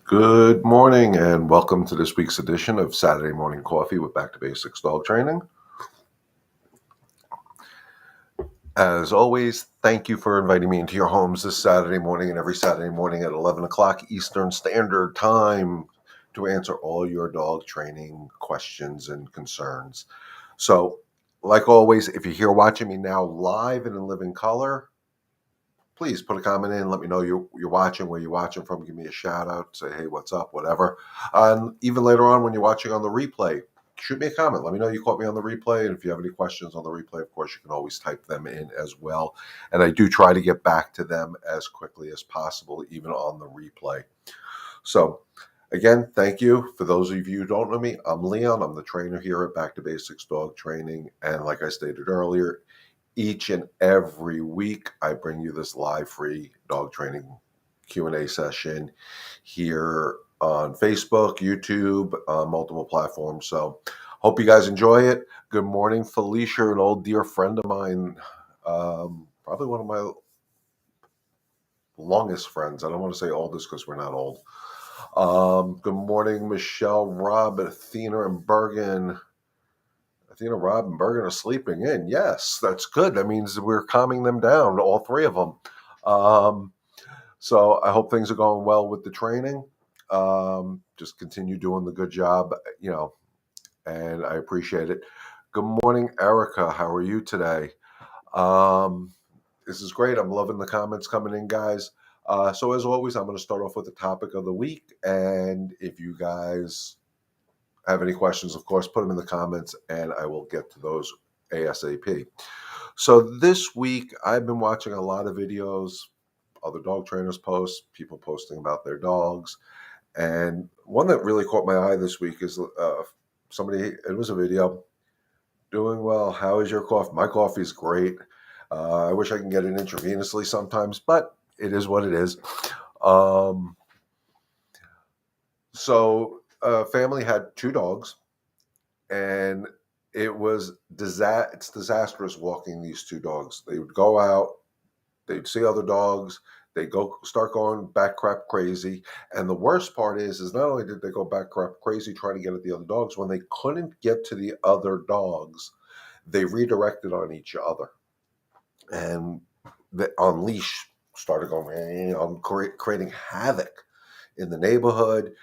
Good morning and welcome to this week's edition of Saturday Morning Coffee with Back to Basics Dog Training. As always, thank you for inviting me into your homes this Saturday morning and every Saturday morning at 11 o'clock Eastern Standard Time to answer all your dog training questions and concerns. So, like always, if you're here watching me now live and in living color, please put a comment in. Let me know you're watching, where you're watching from. Give me a shout out. Say, hey, what's up, whatever. And even later on when you're watching on the replay, shoot me a comment. Let me know you caught me on the replay. And if you have any questions on the replay, of course, you can always type them in as well. And I do try to get back to them as quickly as possible, even on the replay. So, again, thank you. For those of you who don't know me, I'm Leon. I'm the trainer here at Back to Basics Dog Training. And like I stated earlier, each and every week, I bring you this live free dog training Q&A session here on Facebook, YouTube, multiple platforms. So hope you guys enjoy it. Good morning, Felicia, an old dear friend of mine, probably one of my longest friends. I don't want to say oldest because we're not old. Good morning, Michelle, Rob, Athena, and Bergen. Athena, Rob, and Bergen are sleeping in. Yes, that's good. That means we're calming them down, all three of them. So I hope things are going well with the training. Just continue doing the good job, and I appreciate it. Good morning, Erica. How are you today? This is great. I'm loving the comments coming in, guys. So as always, I'm going to start off with the topic of the week. And if you guys have any questions, of course, put them in the comments and I will get to those ASAP. So this week, I've been watching a lot of videos, other dog trainers post, people posting about their dogs. And one that really caught my eye this week is it was a video, doing well. How is your coffee? My coffee is great. I wish I can get it intravenously sometimes, but it is what it is. So family had two dogs, and it's disastrous walking these two dogs. They would go out, they'd see other dogs, they start going back crap crazy. And the worst part is not only did they go back crap crazy trying to get at the other dogs, when they couldn't get to the other dogs, they redirected on each other. And on leash started going, creating havoc in the neighborhood,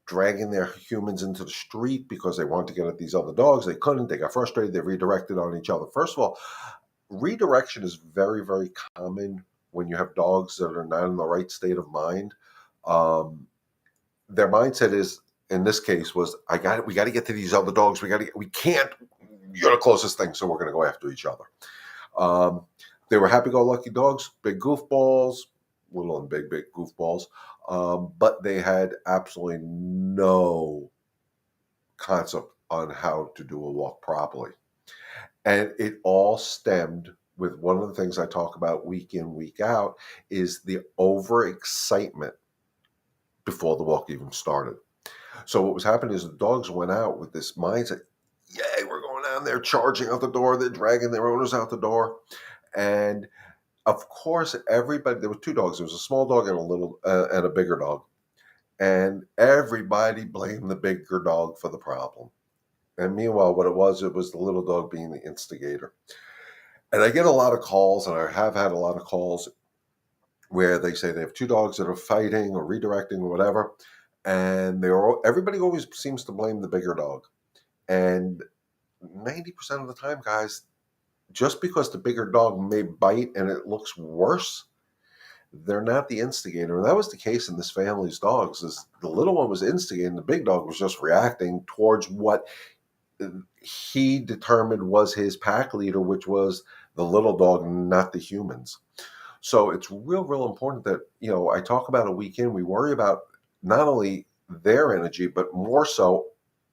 dragging their humans into the street because they wanted to get at these other dogs. They couldn't. They got frustrated. They redirected on each other. First of all, redirection is very, very common when you have dogs that are not in the right state of mind. Their mindset is, in this case, was we got to get to these other dogs. We can't. You're the closest thing, so we're going to go after each other. They were happy-go-lucky dogs, big goofballs, little and big goofballs, but they had absolutely no concept on how to do a walk properly. And it all stemmed with one of the things I talk about week in, week out, is the overexcitement before the walk even started. So what was happening is the dogs went out with this mindset, yay, we're going down there, charging out the door, they're dragging their owners out the door. And of course, everybody, there were two dogs. There was a small dog and a bigger dog. And everybody blamed the bigger dog for the problem. And meanwhile, what it was the little dog being the instigator. And I get a lot of calls, and I have had a lot of calls where they say they have two dogs that are fighting or redirecting or whatever. And everybody always seems to blame the bigger dog. And 90% of the time, guys, just because the bigger dog may bite and it looks worse, they're not the instigator. And that was the case in this family's dogs. Is the little one was instigating, the big dog was just reacting towards what he determined was his pack leader, which was the little dog, not the humans. So it's real important that, I talk about a weekend, we worry about not only their energy, but more so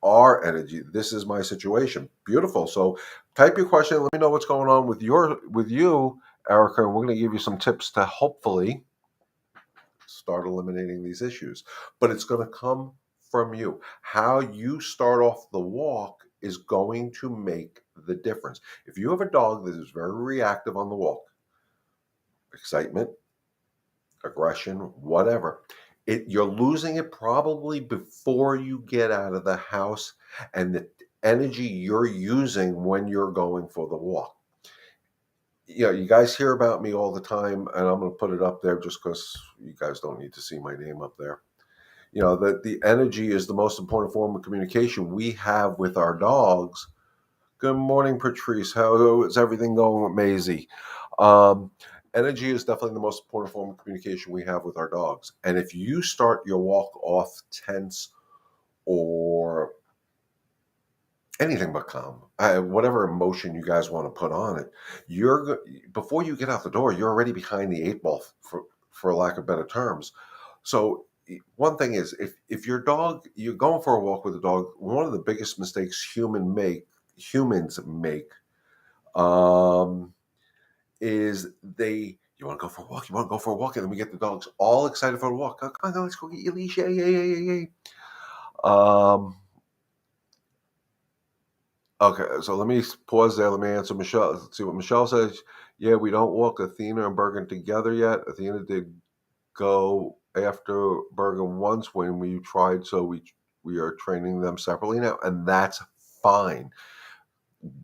our energy. This is my situation. Beautiful. So type your question. Let me know what's going on with you, Erica. And we're going to give you some tips to hopefully start eliminating these issues. But it's going to come from you. How you start off the walk is going to make the difference. If you have a dog that is very reactive on the walk, excitement, aggression, whatever, You're losing it probably before you get out of the house, and the energy you're using when you're going for the walk. You guys hear about me all the time, and I'm going to put it up there just because you guys don't need to see my name up there. That the energy is the most important form of communication we have with our dogs. Good morning, Patrice. How is everything going with Maisie? Um, Energy is definitely the most important form of communication we have with our dogs. And if you start your walk off tense or anything but calm, whatever emotion you guys want to put on it, before you get out the door, you're already behind the eight ball, for lack of better terms. So one thing is, if you're going for a walk with a dog, one of the biggest mistakes humans make, um, is you want to go for a walk, and then we get the dogs all excited for a walk. Come on, let's go get your leash. Yay, yay, yay, yay, yay. Okay, so let me pause there. Let me answer Michelle. Let's see what Michelle says. Yeah, we don't walk Athena and Bergen together yet. Athena did go after Bergen once when we tried, so we are training them separately now, and that's fine.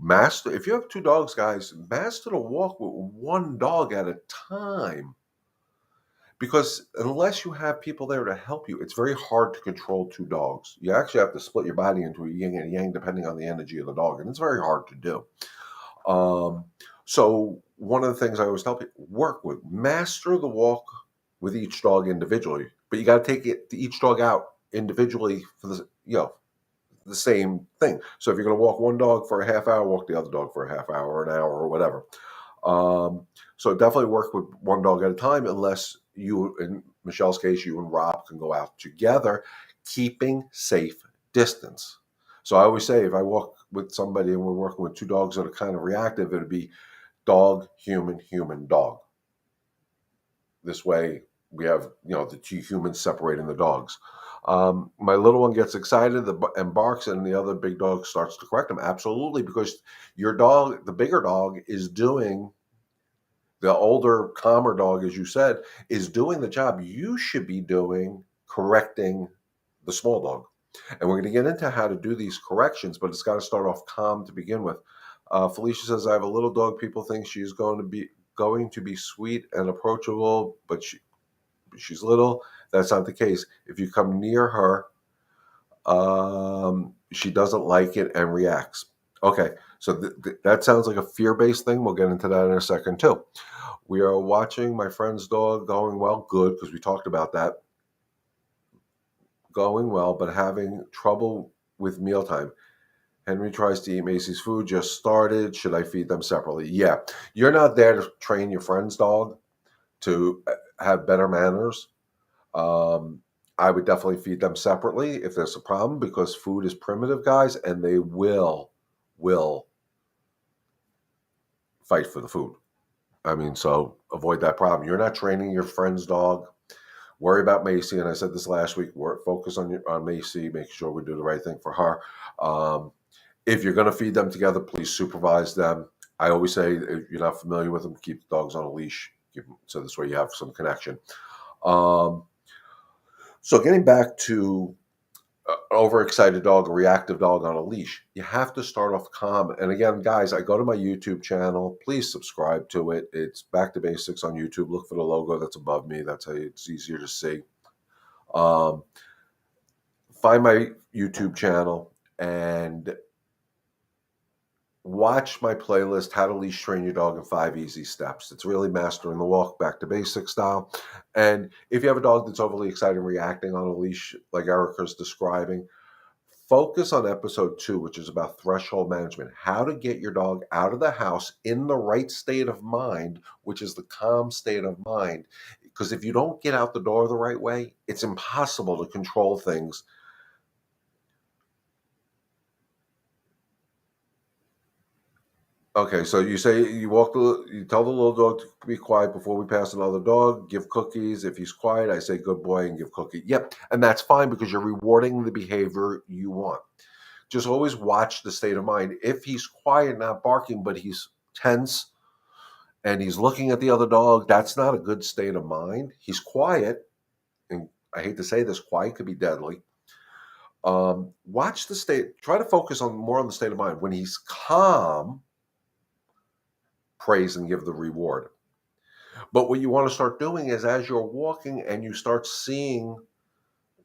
Master, if you have two dogs, guys, master the walk with one dog at a time. Because unless you have people there to help you, it's very hard to control two dogs. You actually have to split your body into a yin and a yang depending on the energy of the dog, and it's very hard to do. So one of the things I always tell people, master the walk with each dog individually, but you got to take each dog out individually for the same thing. So if you're going to walk one dog for a half hour, walk the other dog for a half hour, an hour, or whatever. So definitely work with one dog at a time, unless you, in Michelle's case, you and Rob can go out together, keeping safe distance. So I always say, if I walk with somebody and we're working with two dogs that are kind of reactive, it'd be dog, human, human, dog. This way we have, the two humans separating the dogs. My little one gets excited and barks, and the other big dog starts to correct him. Absolutely, because your dog, the bigger dog, the older, calmer dog, as you said, is doing the job you should be doing, correcting the small dog. And we're going to get into how to do these corrections, but it's got to start off calm to begin with. Felicia says, I have a little dog. People think she's going to be sweet and approachable, but she's little. That's not the case. If you come near her, she doesn't like it and reacts. Okay, so that sounds like a fear-based thing. We'll get into that in a second too. We are watching my friend's dog going well. Good, because we talked about that. Going well, but having trouble with mealtime. Henry tries to eat Macy's food, just started. Should I feed them separately? Yeah. You're not there to train your friend's dog to have better manners. I would definitely feed them separately if there's a problem, because food is primitive, guys, and they will fight for the food. I mean, so avoid that problem. You're not training your friend's dog. Worry about Macy, and I said this last week. Focus on Macy, make sure we do the right thing for her. If you're going to feed them together, please supervise them. I always say, if you're not familiar with them, keep the dogs on a leash, so this way you have some connection. So getting back to overexcited dog, a reactive dog on a leash, you have to start off calm. And again, guys, I go to my YouTube channel. Please subscribe to it. It's Back to Basics on YouTube. Look for the logo that's above me. That's how it's easier to see. Find my YouTube channel and watch my playlist, How to Leash Train Your Dog in 5 Easy Steps. It's really mastering the walk, back to basics style. And if you have a dog that's overly excited and reacting on a leash, like Erica's describing, focus on episode 2, which is about threshold management, how to get your dog out of the house in the right state of mind, which is the calm state of mind. Because if you don't get out the door the right way, it's impossible to control things. Okay, so you say you tell the little dog to be quiet before we pass another dog, give cookies. If he's quiet, I say good boy and give cookie. Yep, and that's fine because you're rewarding the behavior you want. Just always watch the state of mind. If he's quiet, not barking, but he's tense and he's looking at the other dog, that's not a good state of mind. He's quiet and I hate to say this, quiet could be deadly. Watch the state, try to focus on more on the state of mind. When he's calm, praise and give the reward. But what you want to start doing is as you're walking and you start seeing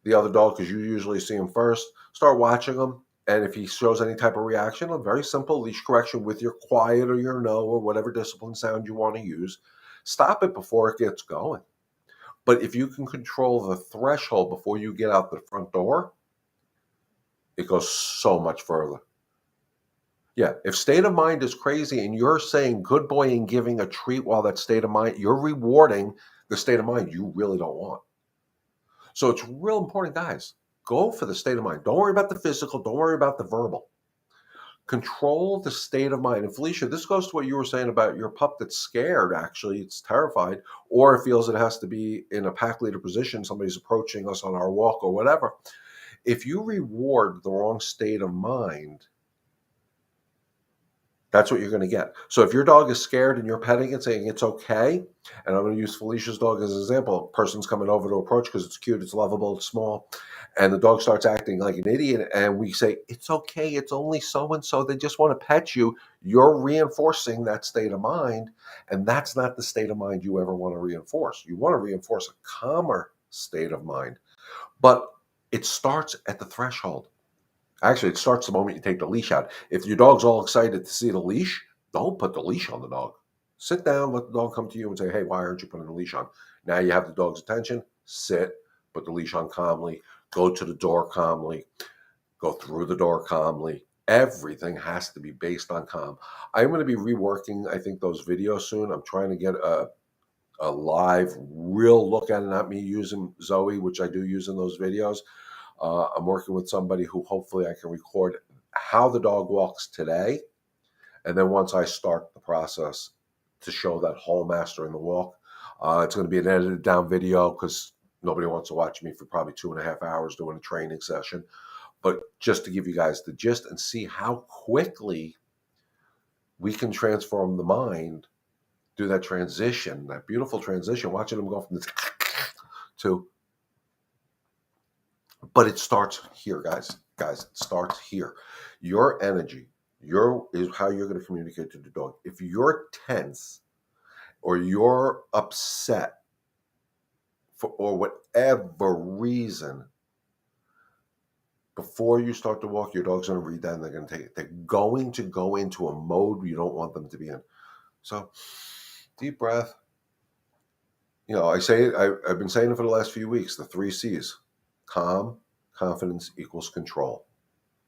the other dog, because you usually see him first, start watching him. And if he shows any type of reaction, a very simple leash correction with your quiet or your no or whatever discipline sound you want to use, stop it before it gets going. But if you can control the threshold before you get out the front door, it goes so much further. Yeah, if state of mind is crazy and you're saying good boy and giving a treat while that state of mind, you're rewarding the state of mind you really don't want. So it's real important, guys. Go for the state of mind. Don't worry about the physical. Don't worry about the verbal. Control the state of mind. And Felicia, this goes to what you were saying about your pup that's scared, actually. It's terrified, or it feels it has to be in a pack leader position. Somebody's approaching us on our walk or whatever. If you reward the wrong state of mind, that's what you're going to get. So if your dog is scared and you're petting it, saying it's okay, and I'm going to use Felicia's dog as an example. A person's coming over to approach because it's cute, it's lovable, it's small, and the dog starts acting like an idiot, and we say, it's okay, it's only so-and-so, they just want to pet you. You're reinforcing that state of mind, and that's not the state of mind you ever want to reinforce. You want to reinforce a calmer state of mind. But it starts at the threshold. Actually, it starts the moment you take the leash out. If your dog's all excited to see the leash, don't put the leash on the dog. Sit down, let the dog come to you and say, hey, why aren't you putting the leash on? Now you have the dog's attention. Sit, put the leash on calmly, go to the door calmly, go through the door calmly. Everything has to be based on calm. I'm going to be reworking, I think, those videos soon. I'm trying to get a live, real look at it, not me using Zoe, which I do use in those videos. I'm working with somebody who hopefully I can record how the dog walks today. And then once I start the process to show that whole mastering the walk, it's going to be an edited down video because nobody wants to watch me for probably 2.5 hours doing a training session. But just to give you guys the gist and see how quickly we can transform the mind, do that transition, that beautiful transition, watching them go from this to, but it starts here, guys. Guys, it starts here. Your energy, is how you're going to communicate to the dog. If you're tense or you're upset for or whatever reason, before you start to walk, your dog's going to read that and they're going to take it. They're going to go into a mode you don't want them to be in. So, deep breath. I say it, I've been saying it for the last few weeks, the 3 C's: calm, confidence equals control.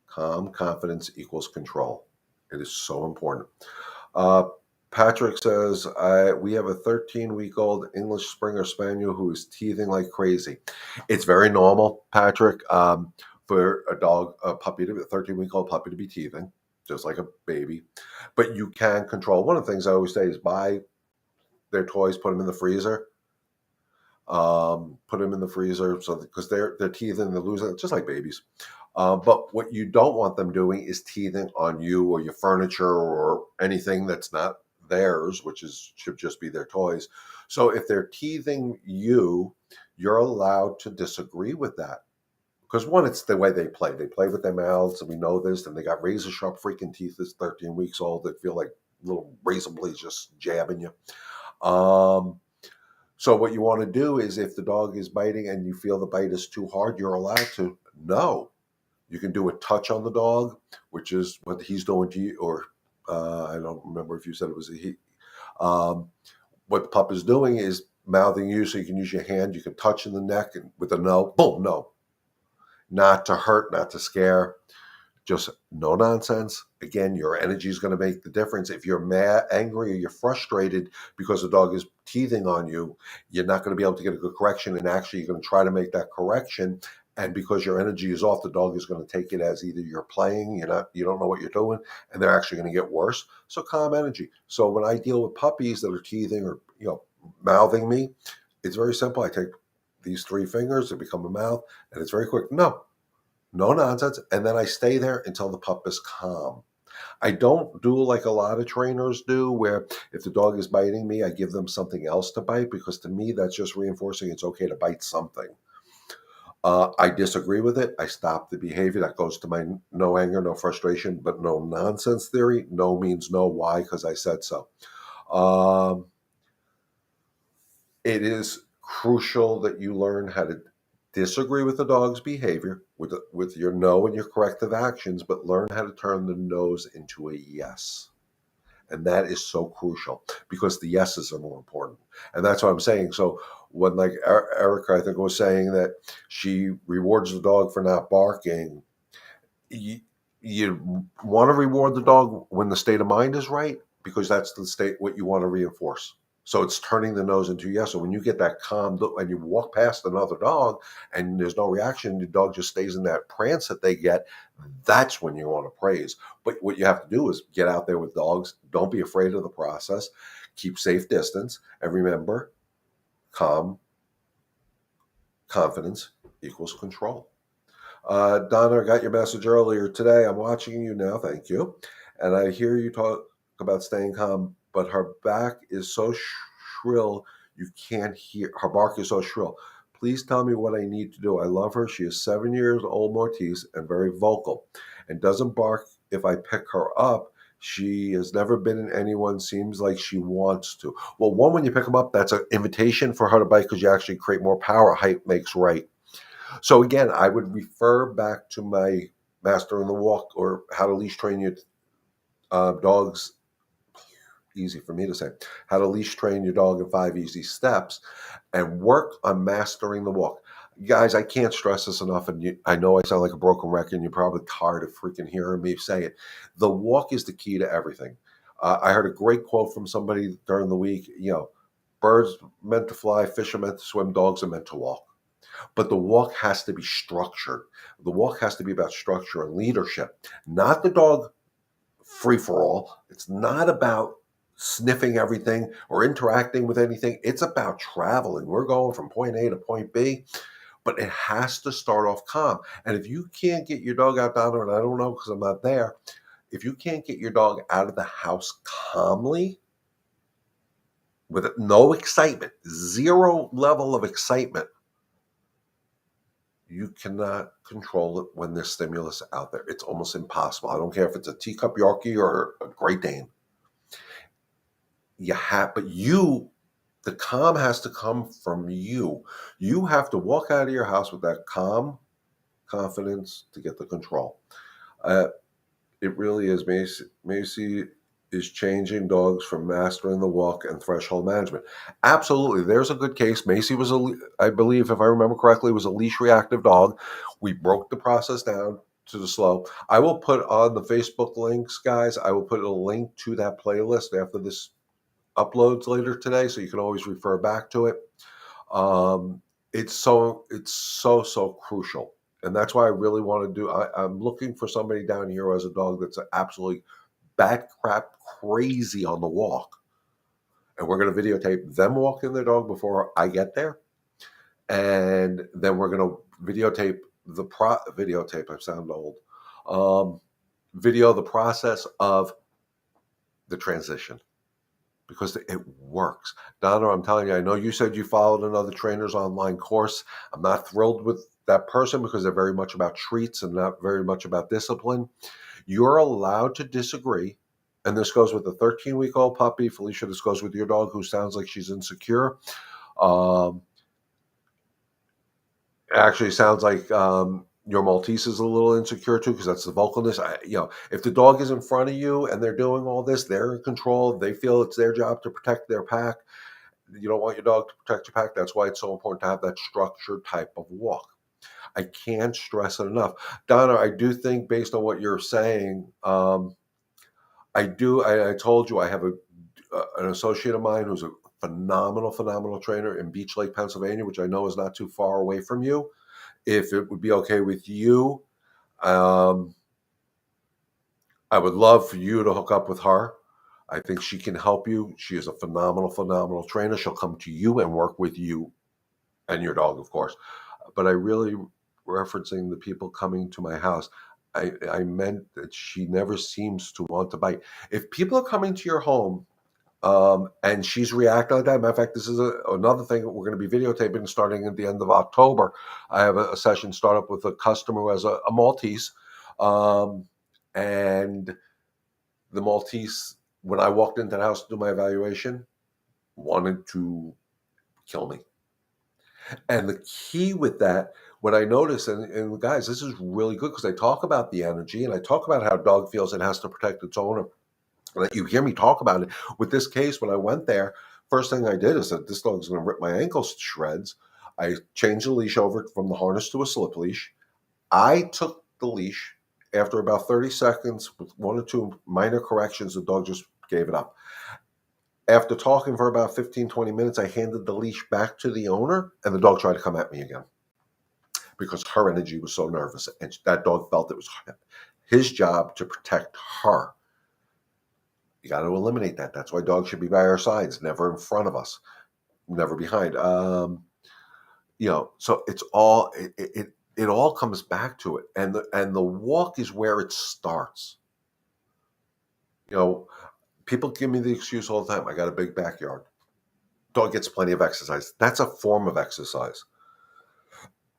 Calm, confidence equals control. It is so important. Patrick says, we have a 13-week-old English Springer Spaniel who is teething like crazy. It's very normal, Patrick, for a 13-week-old puppy to be teething, just like a baby. But you can control. One of the things I always say is buy their toys, put them in the freezer. Put them in the freezer so because they're teething, they're losing, just like babies. But what you don't want them doing is teething on you or your furniture or anything that's not theirs, which should just be their toys. So if they're teething you, you're allowed to disagree with that. Because one, it's the way they play. They play with their mouths, and we know this, and they got razor sharp freaking teeth that's 13 weeks old that feel like little razor blades just jabbing you. So what you want to do is if the dog is biting and you feel the bite is too hard, you're allowed to no. You can do a touch on the dog, which is what he's doing to you, or I don't remember if you said it was a he. What the pup is doing is mouthing you, so you can use your hand. You can touch in the neck, and with a no, boom, no. Not to hurt, not to scare, just no nonsense. Again, your energy is going to make the difference. If you're mad, angry, or you're frustrated because the dog is teething on you, you're not going to be able to get a good correction. And actually, you're going to try to make that correction. And because your energy is off, the dog is going to take it as either you're playing, you don't know what you're doing, and they're actually going to get worse. So calm energy. So when I deal with puppies that are teething or mouthing me, it's very simple. I take these 3 fingers, they become a mouth, and it's very quick. No nonsense. And then I stay there until the pup is calm. I don't do like a lot of trainers do, where if the dog is biting me, I give them something else to bite, because to me, that's just reinforcing it's okay to bite something. I disagree with it. I stop the behavior. That goes to my no anger, no frustration, but no nonsense theory. No means no. Why? Because I said so. Um, it is crucial that you learn how to disagree with the dog's behavior with your no and your corrective actions, but learn how to turn the no's into a yes. And that is so crucial because the yeses are more important. And that's what I'm saying. So when like Erica, I think, was saying that she rewards the dog for not barking, you want to reward the dog when the state of mind is right because that's the state what you want to reinforce. So it's turning the nose into yes. So when you get that calm look and you walk past another dog and there's no reaction, the dog just stays in that prance that they get. That's when you want to praise. But what you have to do is get out there with dogs. Don't be afraid of the process. Keep safe distance, and remember, calm confidence equals control. Donna, I got your message earlier today. I'm watching you now. Thank you. And I hear you talk about staying calm, but her back is so shrill you can't hear. Her bark is so shrill. Please tell me what I need to do. I love her. She is 7 years old, Maltese, and very vocal, and doesn't bark if I pick her up. She has never been in anyone. Seems like she wants to. Well, one, when you pick them up, that's an invitation for her to bite because you actually create more power. Height makes right. So again, I would refer back to my master in the walk or how to leash train your dogs. Easy for me to say. How to leash train your dog in 5 easy steps, and work on mastering the walk. Guys, I can't stress this enough, and I know I sound like a broken record, and you're probably tired of freaking hearing me say it. The walk is the key to everything. I heard a great quote from somebody during the week. Birds meant to fly, fish are meant to swim, dogs are meant to walk. But the walk has to be structured. The walk has to be about structure and leadership, not the dog free for all. It's not about sniffing everything or interacting with anything. It's about traveling. We're going from point A to point B, but it has to start off calm. And if you can't get your dog out down there, and I don't know because I'm not there, if you can't get your dog out of the house calmly with no excitement, zero level of excitement, you cannot control it when there's stimulus out there. It's almost impossible. I don't care if it's a teacup Yorkie or a Great Dane. The calm has to come from you. You have to walk out of your house with that calm confidence to get the control. Uh, It really is. Macy is changing dogs from mastering the walk and threshold management. Absolutely. There's a good case. Macy was, I believe, if I remember correctly, was a leash reactive dog. We broke the process down to the slow. I will put on the Facebook links, guys. I will put a link to that playlist after this uploads later today, so you can always refer back to it. Um, it's so crucial, and that's why I really want to do. I'm looking for somebody down here who has a dog that's absolutely bat crap crazy on the walk, and we're going to videotape them walking their dog before I get there, and then we're going to videotape videotape. I sound old. Um, Video the process of the transition because it works. Donna, I'm telling you, I know you said you followed another trainer's online course. I'm not thrilled with that person because they're very much about treats and not very much about discipline. You're allowed to disagree. And this goes with a 13-week-old puppy. Felicia, this goes with your dog who sounds like she's insecure. Um, Actually, sounds like your Maltese is a little insecure too, because that's the vocalness. If the dog is in front of you and they're doing all this, they're in control. They feel it's their job to protect their pack. You don't want your dog to protect your pack. That's why it's so important to have that structured type of walk. I can't stress it enough. Donna, I do think based on what you're saying, I told you I have an associate of mine who's a phenomenal trainer in Beach Lake, Pennsylvania, which I know is not too far away from you. If it would be okay with you, um, I would love for you to hook up with her. I think she can help you. She is a phenomenal trainer. She'll come to you and work with you and your dog, of course. But I really referencing the people coming to my house. I meant that she never seems to want to bite. If people are coming to your home, And she's reacting like that. Matter of fact, this is another thing that we're going to be videotaping starting at the end of October. I have a session start up with a customer who has a Maltese. Um, and the Maltese, when I walked into the house to do my evaluation, wanted to kill me. And the key with that, what I notice, and guys, this is really good because I talk about the energy and I talk about how a dog feels it has to protect its owner. And you hear me talk about it. With this case, when I went there, first thing I did is said, this dog's going to rip my ankles to shreds. I changed the leash over from the harness to a slip leash. I took the leash. After about 30 seconds, with one or two minor corrections, the dog just gave it up. After talking for about 15, 20 minutes, I handed the leash back to the owner, and the dog tried to come at me again because her energy was so nervous. And that dog felt it was his job to protect her. You got to eliminate that. That's why dogs should be by our sides, never in front of us, never behind. So it's all it all comes back to it, and the walk is where it starts. People give me the excuse all the time. I got a big backyard. Dog gets plenty of exercise. That's a form of exercise.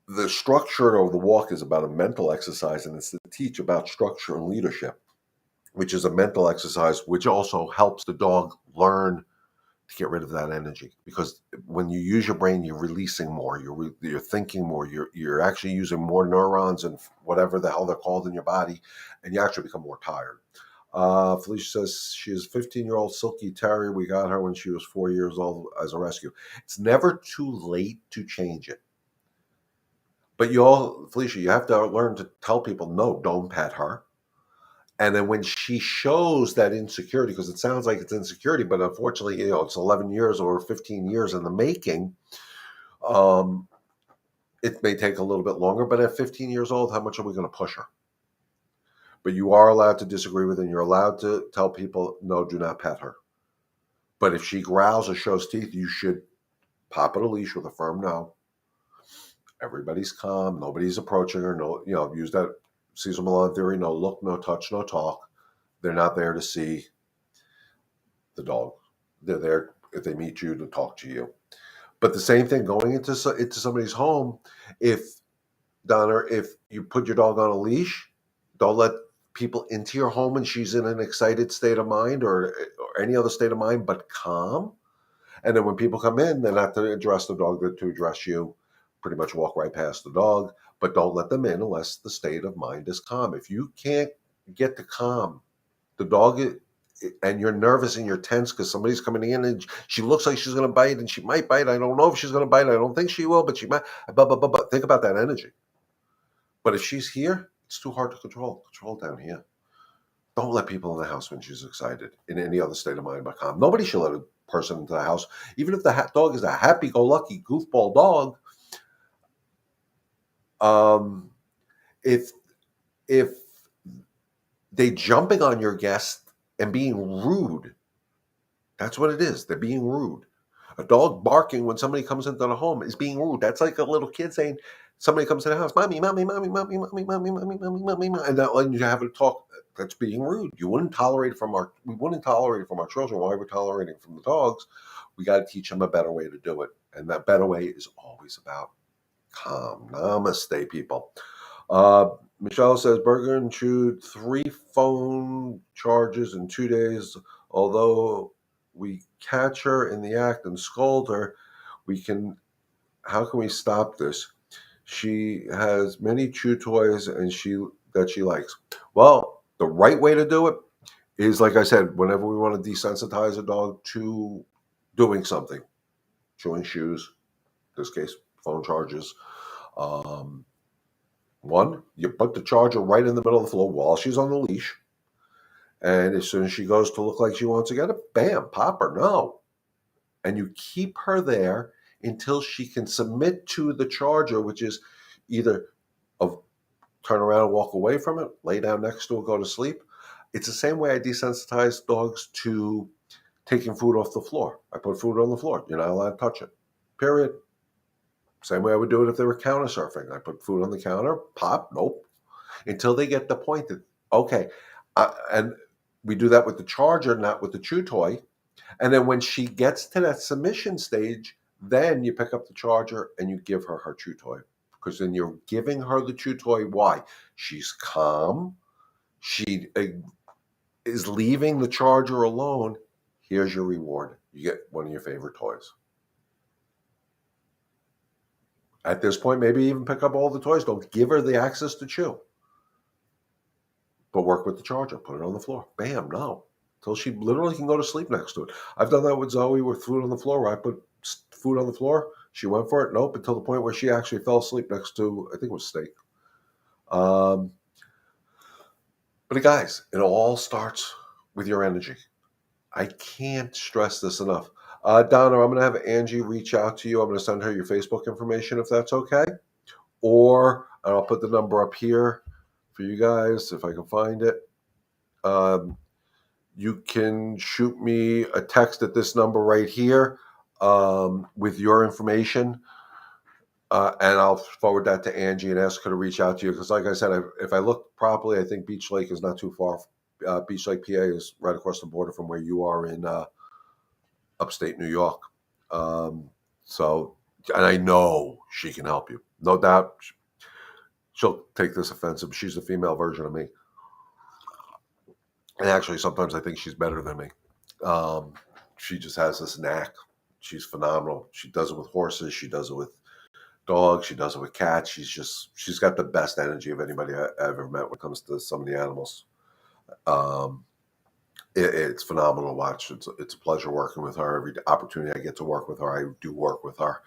The structure of the walk is about a mental exercise, and it's to teach about structure and leadership, which is a mental exercise, which also helps the dog learn to get rid of that energy. Because when you use your brain, you're releasing more, you're thinking more, you're actually using more neurons and whatever the hell they're called in your body, and you actually become more tired. Felicia says she is a 15-year-old Silky Terrier. We got her when she was 4 years old as a rescue. It's never too late to change it. But Felicia, you have to learn to tell people, no, don't pet her. And then when she shows that insecurity, because it sounds like it's insecurity, but unfortunately, it's 11 years or 15 years in the making. It may take a little bit longer, but at 15 years old, how much are we going to push her? But you are allowed to disagree with her, and you're allowed to tell people, no, do not pet her. But if she growls or shows teeth, you should pop at a leash with a firm no. Everybody's calm. Nobody's approaching her. No, use that Cesar Millan theory. No look, no touch, no talk. They're not there to see the dog. They're there if they meet you to talk to you. But the same thing going into somebody's home. If you put your dog on a leash, don't let people into your home and she's in an excited state of mind or any other state of mind, but calm. And then when people come in, they're not to address the dog, they're to address you. Pretty much walk right past the dog, but don't let them in unless the state of mind is calm. If you can't get to calm, the dog, and you're nervous and you're tense because somebody's coming in and she looks like she's going to bite and she might bite. I don't know if she's going to bite. I don't think she will, but she might. But think about that energy. But if she's here, it's too hard to control. Control down here. Don't let people in the house when she's excited in any other state of mind but calm. Nobody should let a person into the house, even if the dog is a happy-go-lucky goofball dog. If they jumping on your guest and being rude, that's what it is. They're being rude. A dog barking when somebody comes into the home is being rude. That's like a little kid saying, somebody comes to the house, mommy, mommy, mommy, mommy, mommy, mommy, mommy, mommy, mommy, and that letting you have a talk. That's being rude. We wouldn't tolerate it from our children. Why we're tolerating it from the dogs? We got to teach them a better way to do it, and that better way is always about calm. Namaste, people. Michelle says Bergen chewed 3 phone charges in 2 days. Although we catch her in the act and scold her, how can we stop this? She has many chew toys and that she likes. Well, the right way to do it is, like I said, whenever we want to desensitize a dog to doing something, chewing shoes, in this case, phone charges. One, you put the charger right in the middle of the floor while she's on the leash. And as soon as she goes to look like she wants to get it, bam, pop her. No. And you keep her there until she can submit to the charger, which is either turn around and walk away from it, lay down next to it, go to sleep. It's the same way I desensitize dogs to taking food off the floor. I put food on the floor. You're not allowed to touch it. Period. Same way I would do it if they were counter surfing. I put food on the counter, pop, nope. Until they get the point that, okay, and we do that with the charger, not with the chew toy. And then when she gets to that submission stage, then you pick up the charger and you give her her chew toy. Because then you're giving her the chew toy. Why? She's calm. She is leaving the charger alone. Here's your reward. You get one of your favorite toys. At this point, maybe even pick up all the toys. Don't give her the access to chew. But work with the charger. Put it on the floor. Bam, no. Until she literally can go to sleep next to it. I've done that with Zoe with food on the floor, where I put food on the floor. She went for it. Nope, until the point where she actually fell asleep next to, I think it was steak. But guys, it all starts with your energy. I can't stress this enough. Donna, I'm going to have Angie reach out to you. I'm going to send her your Facebook information if that's okay. Or I'll put the number up here for you guys if I can find it. You can shoot me a text at this number right here with your information. And I'll forward that to Angie and ask her to reach out to you. Because like I said, if I look properly, I think Beach Lake is not too far. Beach Lake, PA is right across the border from where you are in upstate New York. So, and I know she can help you. No doubt. She'll take this offensive. She's the female version of me. And actually, sometimes I think she's better than me. She just has this knack. She's phenomenal. She does it with horses. She does it with dogs. She does it with cats. She's got the best energy of anybody I ever met when it comes to some of the animals. It's phenomenal to watch. It's a pleasure working with her. Every opportunity I get to work with her, I do work with her.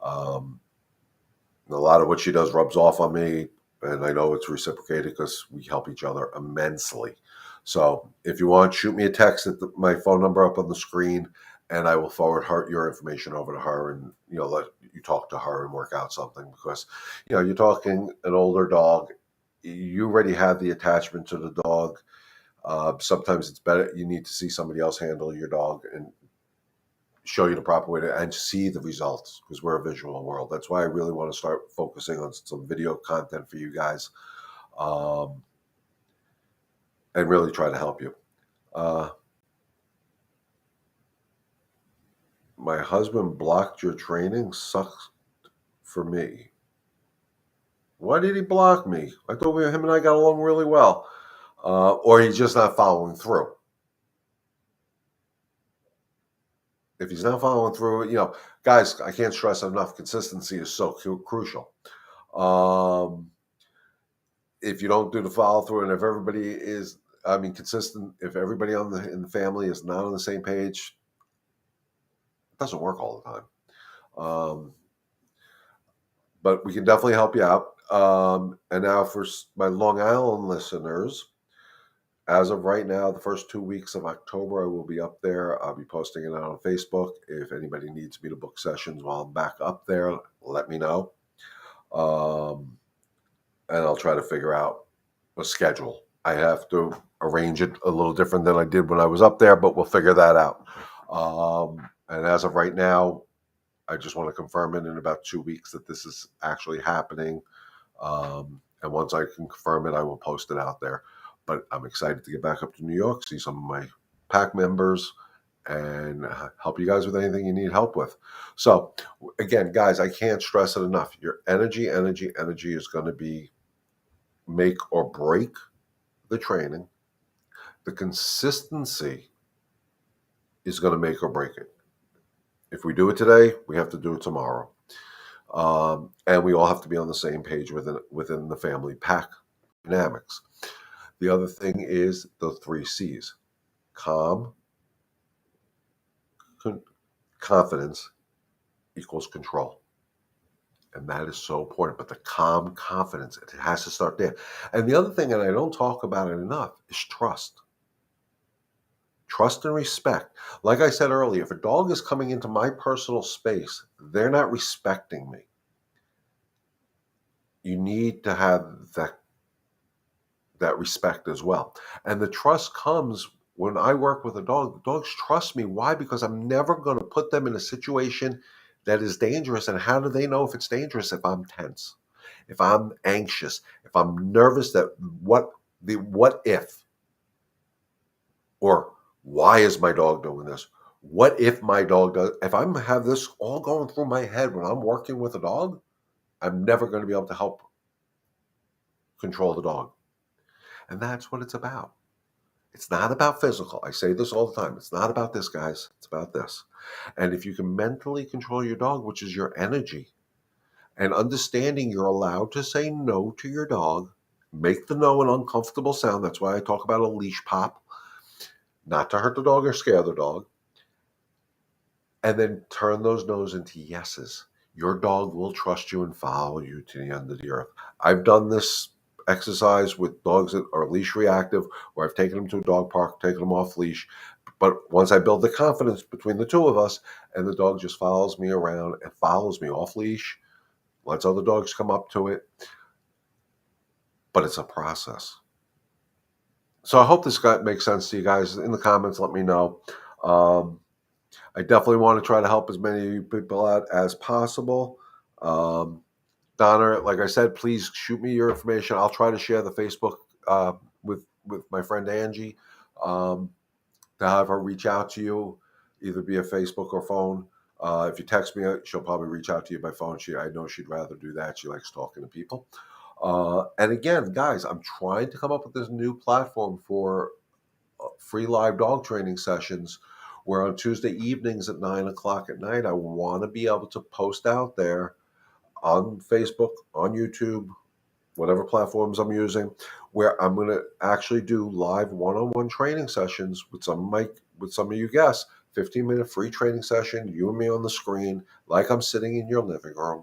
A lot of what she does rubs off on me, and I know it's reciprocated because we help each other immensely. So if you want, shoot me a text at my phone number up on the screen, and I will forward your information over to her, and let you talk to her and work out something. Because you're talking an older dog, you already have the attachment to the dog. Sometimes it's better. You need to see somebody else handle your dog and show you the proper way and see the results, because we're a visual world. That's why I really want to start focusing on some video content for you guys, and really try to help you. My husband blocked your training. Sucks for me. Why did he block me? I thought him and I got along really well. Or he's just not following through. If he's not following through, guys, I can't stress enough. Consistency is so crucial. If you don't do the follow through, and if everybody is, consistent, if everybody in the family is not on the same page, it doesn't work all the time. But we can definitely help you out. And now for my Long Island listeners, as of right now, the first 2 weeks of October, I will be up there. I'll be posting it out on Facebook. If anybody needs me to book sessions while I'm back up there, let me know. And I'll try to figure out a schedule. I have to arrange it a little different than I did when I was up there, but we'll figure that out. And as of right now, I just want to confirm it in about 2 weeks that this is actually happening. And once I can confirm it, I will post it out there. But I'm excited to get back up to New York, see some of my pack members, and help you guys with anything you need help with. So, again, guys, I can't stress it enough. Your energy is going to be make or break the training. The consistency is going to make or break it. If we do it today, we have to do it tomorrow. And we all have to be on the same page within the family pack dynamics. The other thing is the 3 C's: calm, confidence equals control. And that is so important. But the calm confidence, it has to start there. And the other thing, and I don't talk about it enough, is trust. Trust and respect. Like I said earlier, if a dog is coming into my personal space, they're not respecting me. You need to have that respect as well. And the trust comes when I work with a dog. The dogs trust me. Why? Because I'm never going to put them in a situation that is dangerous. And how do they know if it's dangerous? If I'm tense, if I'm anxious, if I'm nervous, that what if, or why is my dog doing this? What if my dog does, if I'm have this all going through my head when I'm working with a dog, I'm never going to be able to help control the dog. And that's what it's about. It's not about physical. I say this all the time. It's not about this, guys. It's about this. And if you can mentally control your dog, which is your energy, and understanding you're allowed to say no to your dog, make the no an uncomfortable sound. That's why I talk about a leash pop, not to hurt the dog or scare the dog. And then turn those no's into yeses. Your dog will trust you and follow you to the end of the earth. I've done this exercise with dogs that are leash reactive, where I've taken them to a dog park, taken them off leash. But once I build the confidence between the two of us, and the dog just follows me around and follows me off leash, lets other dogs come up to it. But it's a process. So I hope this makes sense to you guys. In the comments, let me know. I definitely want to try to help as many people out as possible. Donna, like I said, please shoot me your information. I'll try to share the Facebook with my friend Angie to have her reach out to you, either via Facebook or phone. If you text me, she'll probably reach out to you by phone. I know she'd rather do that. She likes talking to people. And again, guys, I'm trying to come up with this new platform for free live dog training sessions, where on Tuesday evenings at 9 o'clock at night, I want to be able to post out there on Facebook, on YouTube, whatever platforms I'm using, where I'm going to actually do live one-on-one training sessions with some of you guests. 15-minute free training session, you and me on the screen, like I'm sitting in your living room,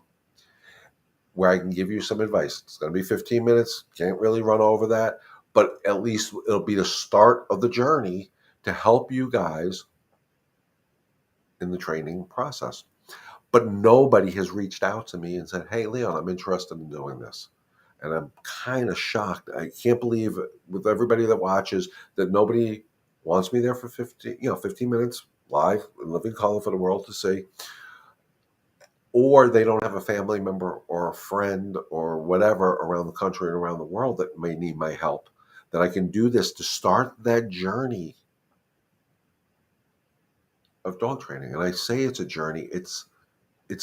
where I can give you some advice. It's going to be 15 minutes. Can't really run over that, but at least it'll be the start of the journey to help you guys in the training process. But nobody has reached out to me and said, "Hey, Leon, I'm interested in doing this." And I'm kind of shocked. I can't believe, with everybody that watches, that nobody wants me there for 15 minutes live in living color for the world to see. Or they don't have a family member or a friend or whatever around the country and around the world that may need my help, that I can do this to start that journey of dog training. And I say it's a journey. It's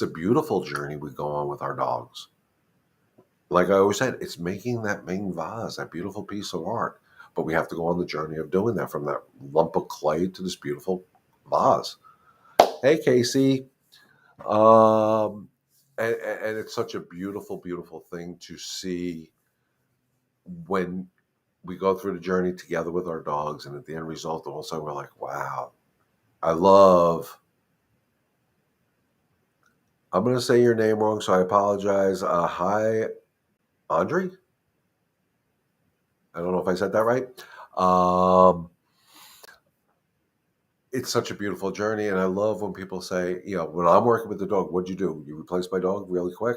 a beautiful journey we go on with our dogs. Like I always said, it's making that Ming vase, that beautiful piece of art. But we have to go on the journey of doing that, from that lump of clay to this beautiful vase. Hey, Casey. And it's such a beautiful, beautiful thing to see when we go through the journey together with our dogs. And at the end result, all of a sudden we're like, wow, I'm going to say your name wrong, so I apologize. Hi, Andre? I don't know if I said that right. It's such a beautiful journey, and I love when people say, when I'm working with the dog, what'd you do? You replaced my dog really quick?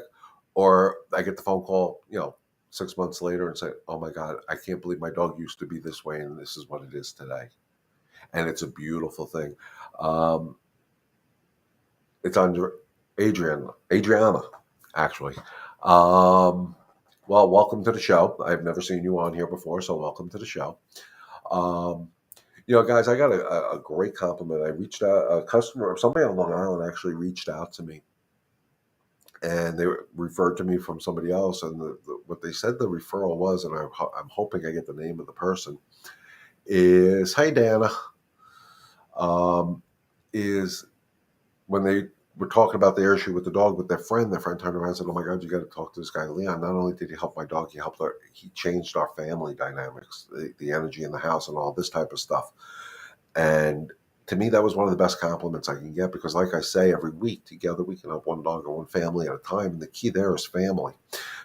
Or I get the phone call, 6 months later and say, oh my God, I can't believe my dog used to be this way, and this is what it is today. And it's a beautiful thing. It's under Adriana, actually. Well, welcome to the show. I've never seen you on here before, so welcome to the show. Guys, I got a great compliment. I reached out, a customer, somebody on Long Island actually reached out to me, and they referred to me from somebody else. And what they said the referral was, and I'm hoping I get the name of the person, is, hey, Dana, is when they were talking about their issue with the dog with their friend turned around and said, oh my God, you got to talk to this guy, Leon. Not only did he help my dog, he changed our family dynamics, the energy in the house and all this type of stuff. And to me, that was one of the best compliments I can get, because like I say, every week together, we can help one dog or one family at a time. And the key there is family,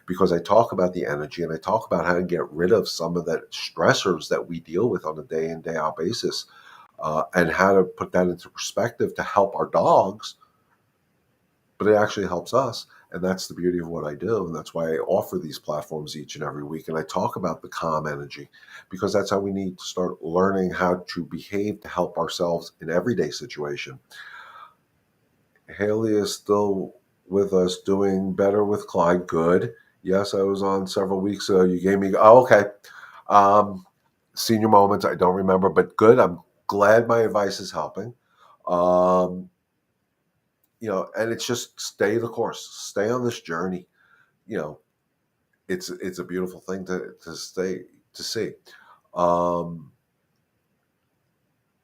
because I talk about the energy and I talk about how to get rid of some of the stressors that we deal with on a day in, day out basis, and how to put that into perspective to help our dogs. But it actually helps us. And that's the beauty of what I do. And that's why I offer these platforms each and every week. And I talk about the calm energy, because that's how we need to start learning how to behave to help ourselves in everyday situation. Haley is still with us, doing better with Clyde. Good. Yes, I was on several weeks ago. You gave me, okay. Senior moments, I don't remember, but good. I'm glad my advice is helping. Um, and it's just stay the course, stay on this journey. You know, it's a beautiful thing to see. Um,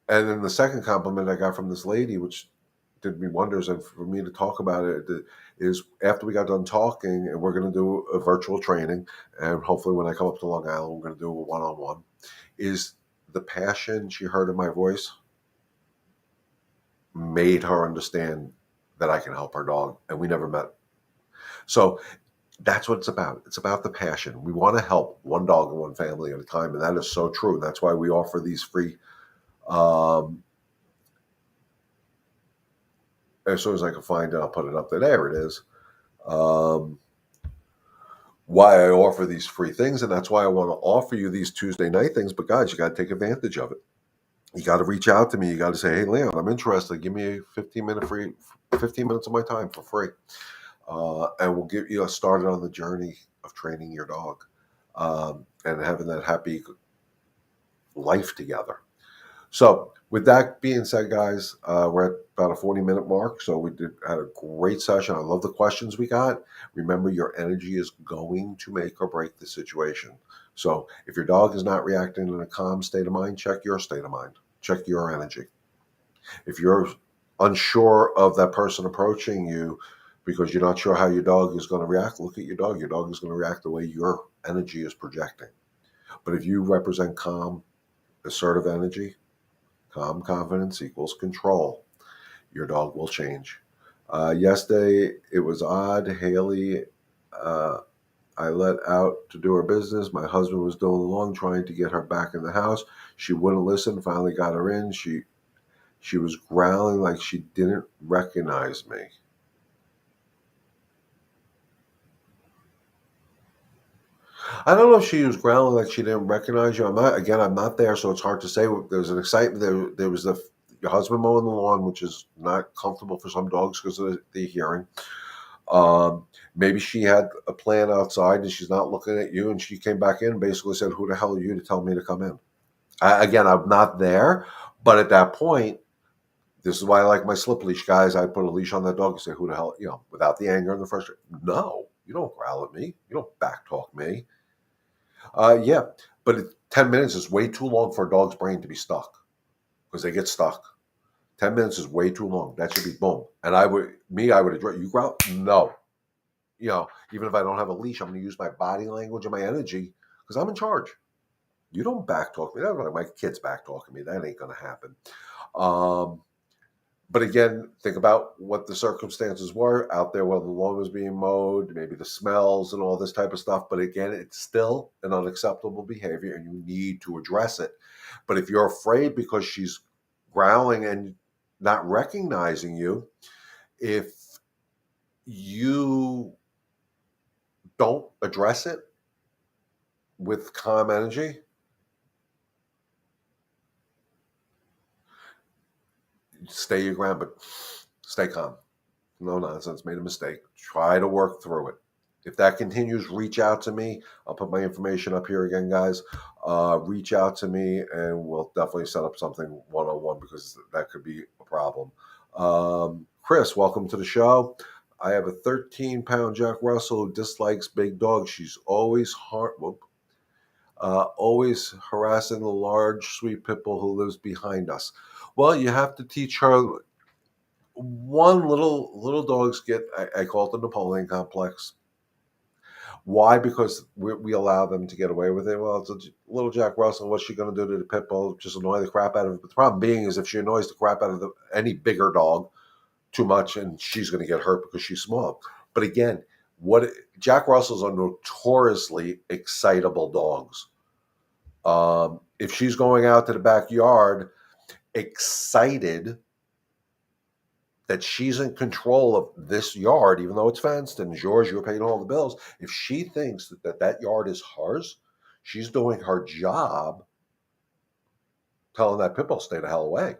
and then the second compliment I got from this lady, which did me wonders, and for me to talk about it, is after we got done talking, and we're going to do a virtual training, and hopefully when I come up to Long Island, we're going to do a one-on-one. Is the passion she heard in my voice made her understand that I can help her dog, and we never met. So that's what it's about. It's about the passion. We want to help one dog and one family at a time, and that is so true. That's why we offer these free. Um, as soon as I can find it, I'll put it up there. There it is. Um, why I offer these free things, and that's why I want to offer you these Tuesday night things. But guys, you got to take advantage of it. You got to reach out to me. You got to say, "Hey, Leon, I'm interested. Give me a 15 minutes of my time for free." And we'll get you started on the journey of training your dog and having that happy life together. So, with that being said, guys, we're at about a 40-minute mark. So we had a great session. I love the questions we got. Remember, your energy is going to make or break the situation. So if your dog is not reacting in a calm state of mind, check your state of mind. Check your energy. If you're unsure of that person approaching you because you're not sure how your dog is going to react, look at your dog. Your dog is going to react the way your energy is projecting. But if you represent calm, assertive energy, calm confidence equals control, your dog will change. Yesterday, it was odd. Haley, uh, I let out to do her business. My husband was doing along trying to get her back in the house. She wouldn't listen. Finally got her in. She was growling like she didn't recognize me. I don't know if she was growling like she didn't recognize you. I'm not there, so it's hard to say. There was an excitement. There was your husband mowing the lawn, which is not comfortable for some dogs because of the hearing. Maybe she had a plan outside and she's not looking at you, and she came back in and basically said, "Who the hell are you to tell me to come in?" Again, I'm not there, but at that point, this is why I like my slip leash, guys. I put a leash on that dog and say, "Who the hell?" Without the anger and the frustration. No, you don't growl at me. You don't backtalk me. Yeah, but 10 minutes is way too long for a dog's brain to be stuck because they get stuck. 10 minutes is way too long. That should be boom. And I would address you growl. No, even if I don't have a leash, I'm going to use my body language and my energy because I'm in charge. You don't backtalk me. That's like my kids backtalking me. That ain't going to happen. Um, but again, think about what the circumstances were out there while the lawn was being mowed, maybe the smells and all this type of stuff. But again, it's still an unacceptable behavior and you need to address it. But if you're afraid because she's growling and not recognizing you, if you don't address it with calm energy, stay your ground, but stay calm. No nonsense, made a mistake. Try to work through it. If that continues, reach out to me. I'll put my information up here again, guys. Reach out to me and we'll definitely set up something one-on-one because that could be a problem. Chris, welcome to the show. I have a 13-pound Jack Russell who dislikes big dogs. She's always harassing the large, sweet pit bull who lives behind us. Well, you have to teach her. One little dogs get, I call it the Napoleon complex. Why? Because we allow them to get away with it. Well, it's a little Jack Russell. What's she going to do to the pit bull? Just annoy the crap out of it. But the problem being is if she annoys the crap out of any bigger dog too much, and she's going to get hurt because she's small. But again, Jack Russells are notoriously excitable dogs. If she's going out to the backyard excited that she's in control of this yard, even though it's fenced and it's yours, you're paying all the bills. If she thinks that yard is hers, she's doing her job telling that pit bull, stay the hell away.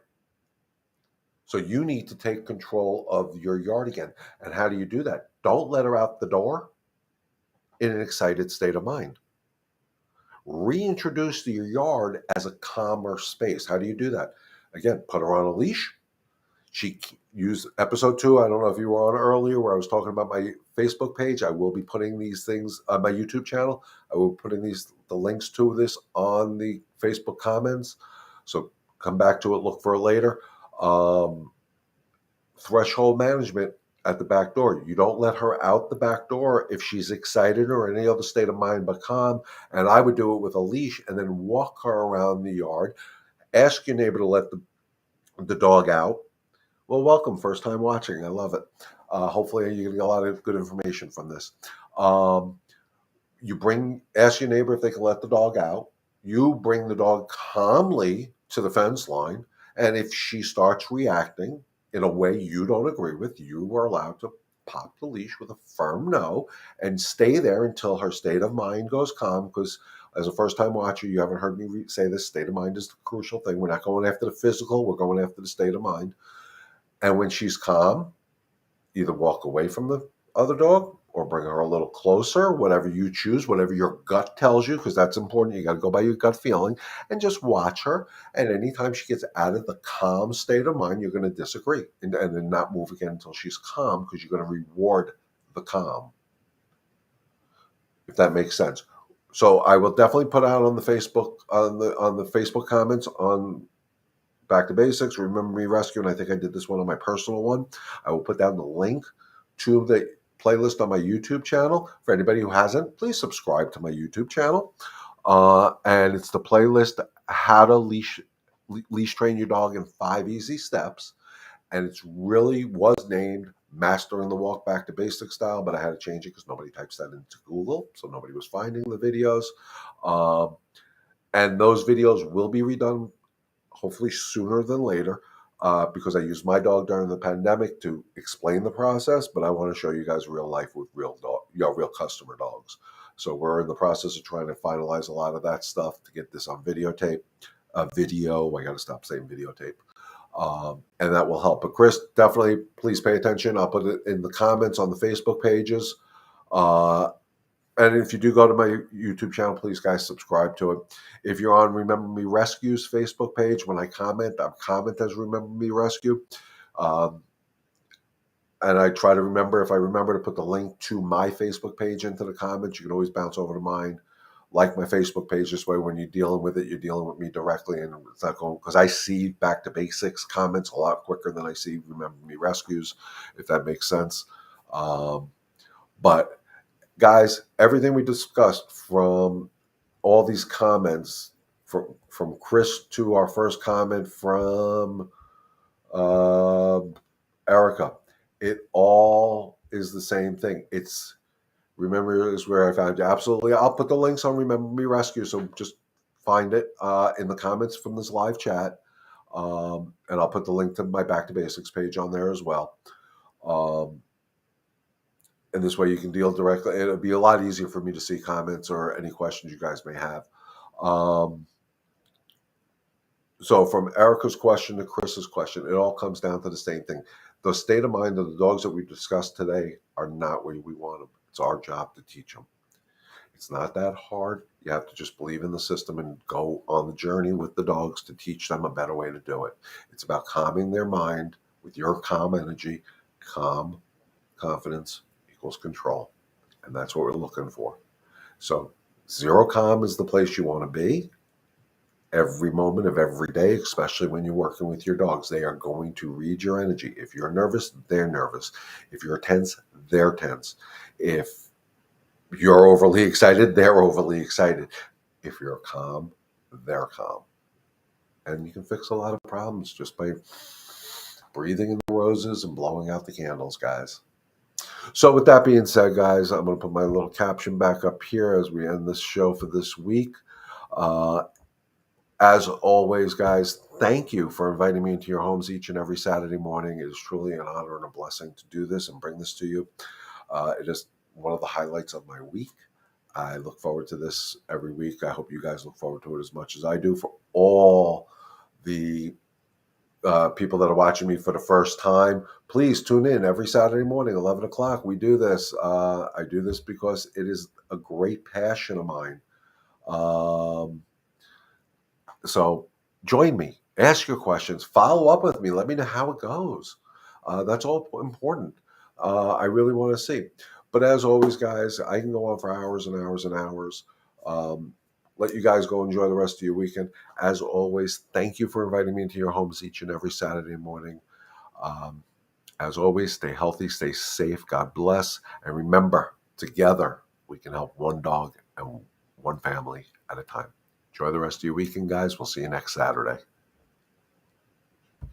So you need to take control of your yard again. And how do you do that? Don't let her out the door in an excited state of mind. Reintroduce to your yard as a calmer space. How do you do that? Again, put her on a leash. She used episode 2. I don't know if you were on earlier where I was talking about my Facebook page. I will be putting these things on my YouTube channel. I will be putting the links to this on the Facebook comments. So come back to it, look for it later. Threshold management at the back door. You don't let her out the back door if she's excited or any other state of mind but calm. And I would do it with a leash and then walk her around the yard. Ask your neighbor to let the dog out. Well, welcome. First time watching. I love it. Hopefully, you're going to get a lot of good information from this. Ask your neighbor if they can let the dog out. You bring the dog calmly to the fence line. And if she starts reacting in a way you don't agree with, you are allowed to pop the leash with a firm no and stay there until her state of mind goes calm. Because as a first time watcher, you haven't heard me say this, state of mind is the crucial thing. We're not going after the physical, we're going after the state of mind. And when she's calm, either walk away from the other dog or bring her a little closer, whatever you choose, whatever your gut tells you, because that's important. You got to go by your gut feeling and just watch her. And anytime she gets out of the calm state of mind, you're going to disagree and then not move again until she's calm, because you're going to reward the calm, if that makes sense. So I will definitely put out on the Facebook comments on Back to Basics, Remember Me Rescue, and I think I did this one on my personal one. I will put down the link to the playlist on my YouTube channel. For anybody who hasn't, please subscribe to my YouTube channel. And it's the playlist, How to Leash Train Your Dog in 5 Easy Steps. And it's really was named Mastering the Walk Back to Basics Style, but I had to change it because nobody types that into Google, so nobody was finding the videos. And those videos will be redone hopefully sooner than later, because I used my dog during the pandemic to explain the process, but I want to show you guys real life with real customer dogs. So we're in the process of trying to finalize a lot of that stuff to get this on videotape. I got to stop saying videotape. And that will help. But Chris, definitely please pay attention. I'll put it in the comments on the Facebook pages. And if you do go to my YouTube channel, please, guys, subscribe to it. If you're on Remember Me Rescue's Facebook page, when I comment as Remember Me Rescue. And I try to remember, if I remember, to put the link to my Facebook page into the comments. You can always bounce over to mine. Like my Facebook page. This way, when you're dealing with it, you're dealing with me directly. And it's not going, because I see Back to Basics comments a lot quicker than I see Remember Me Rescues, if that makes sense. But guys, everything we discussed, from all these comments, from Chris to our first comment from Erica, it all is the same thing. It's Remember is where I found you. Absolutely. I'll put the links on Remember Me Rescue, so just find it in the comments from this live chat. And I'll put the link to my Back to Basics page on there as well. And this way you can deal directly. It'll be a lot easier for me to see comments or any questions you guys may have. So from Erica's question to Chris's question, it all comes down to the same thing. The state of mind of the dogs that we discussed today are not where we want them. It's our job to teach them. It's not that hard. You have to just believe in the system and go on the journey with the dogs to teach them a better way to do it. It's about calming their mind with your calm energy. Calm, confidence equals control. And that's what we're looking for. So zero calm is the place you want to be every moment of every day, especially when you're working with your dogs. They are going to read your energy. If you're nervous, they're nervous. If you're tense, they're tense. If you're overly excited, they're overly excited. If you're calm, they're calm. And you can fix a lot of problems just by breathing in the roses and blowing out the candles, guys. So with that being said, guys, I'm going to put my little caption back up here as we end this show for this week. As always, guys, thank you for inviting me into your homes each and every Saturday morning. It is truly an honor and a blessing to do this and bring this to you. It is one of the highlights of my week. I look forward to this every week. I hope you guys look forward to it as much as I do. For all the people that are watching me for the first time, please tune in every Saturday morning, 11 o'clock. We do this. I do this because it is a great passion of mine. So join me Ask your questions. Follow up with me. Let me know how it goes. That's all important. I really want to see. But as always, guys, I can go on for hours and hours and hours. Um, let you guys go enjoy the rest of your weekend. As always, thank you for inviting me into your homes each and every Saturday morning. Um, as always, stay healthy, stay safe. God bless. And remember, together, we can help one dog and one family at a time. Enjoy the rest of your weekend, guys. We'll see you next Saturday.